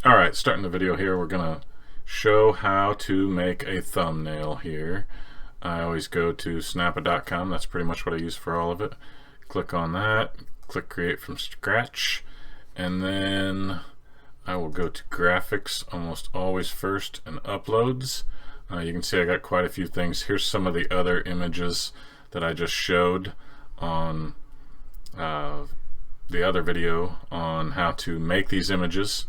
Alright, starting the video here, we're going to show how to make a thumbnail here. I always go to snappa.com, that's pretty much what I use for all of it. Click on that, click create from scratch, and then I will go to graphics almost always first and uploads. You can see I got quite a few things. Here's some of the other images that I just showed on the other video on how to make these images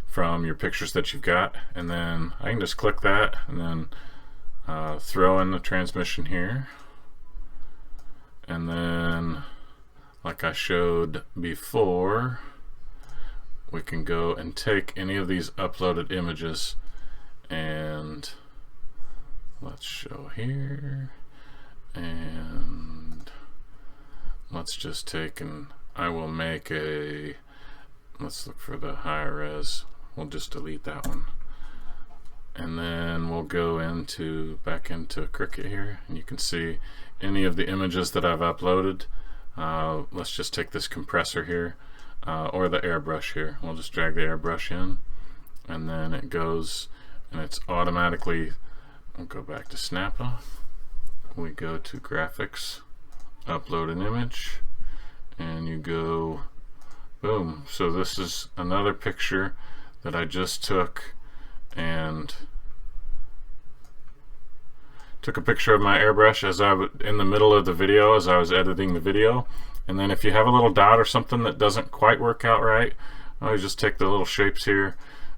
from your pictures that you've got, and then I can just click that and then throw in the transmission here, and then like I showed before, we can go and take any of these uploaded images, and let's show here, and let's just take, and I will make a, let's look for the higher res. We'll just delete that one, and then we'll go into back into Cricut here, and you can see any of the images that I've uploaded. Let's just take this compressor here, or the airbrush here. We'll just drag the airbrush in, and then it goes, and it's automatically, we'll go back to Snappa, we go to graphics, upload an image, and you go boom. So this is another picture that I just took, and took a picture of my airbrush as I was in the middle of the video, as I was editing the video. And then if you have a little dot or something that doesn't quite work out right, I always just take the little shapes here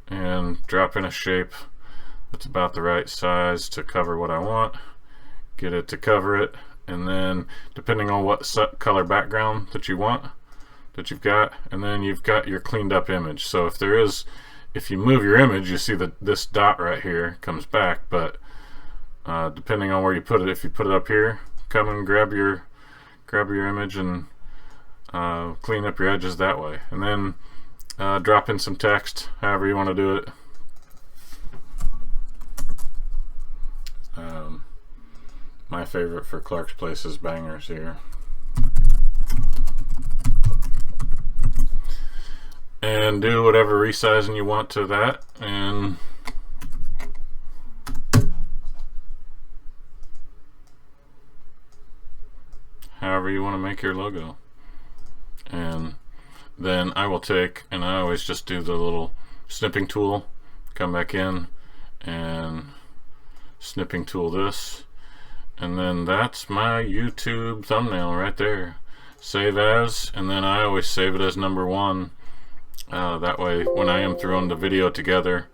and drop in a shape that's about the right size to cover what I want, get it to cover it, and then depending on what color background that you want, that you've got, and then you've got your cleaned up image. So if you move your image, you see that this dot right here comes back, but depending on where you put it, if you put it up here, come and grab your image and clean up your edges that way, and then drop in some text, however you want to do it. My favorite for ClarksPlace is bangers here. And do whatever resizing you want to that, and however you want to make your logo. And then I will take, and I always just do the little snipping tool, come back in and snipping tool this, and then that's my YouTube thumbnail right there. Save as, and then I always save it as number 1. That way when I am throwing the video together,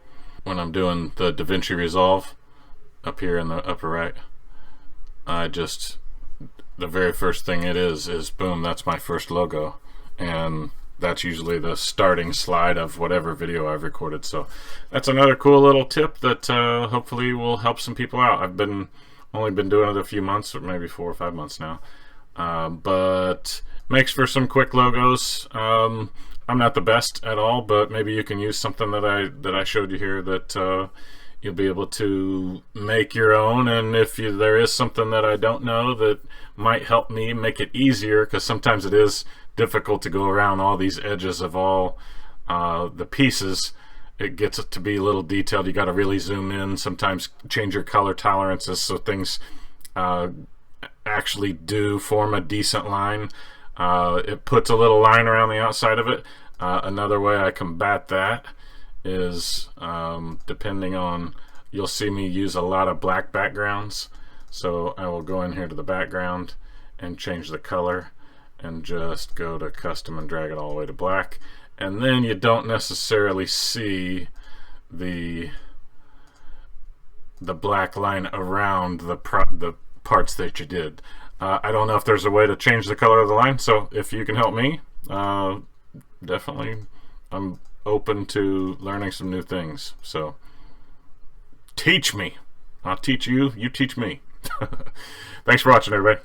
when I'm doing the DaVinci Resolve up here in the upper right, I just, the very first thing it is boom, that's my first logo, and that's usually the starting slide of whatever video I've recorded. So that's another cool little tip that hopefully will help some people out. I've only been doing it a few months, or maybe 4 or 5 months now, but makes for some quick logos. I'm not the best at all, but maybe you can use something that I showed you here that you'll be able to make your own. And if there is something that I don't know that might help me make it easier, because sometimes it is difficult to go around all these edges of all the pieces. It gets it to be a little detailed. You got to really zoom in, sometimes change your color tolerances so things actually do form a decent line. It puts a little line around the outside of it. Another way I combat that is depending on, you'll see me use a lot of black backgrounds, so I will go in here to the background and change the color and just go to custom and drag it all the way to black, and then you don't necessarily see the black line around the parts that you did. I don't know if there's a way to change the color of the line, so if you can help me, definitely I'm open to learning some new things. So teach me. I'll teach you, you teach me. Thanks for watching, everybody.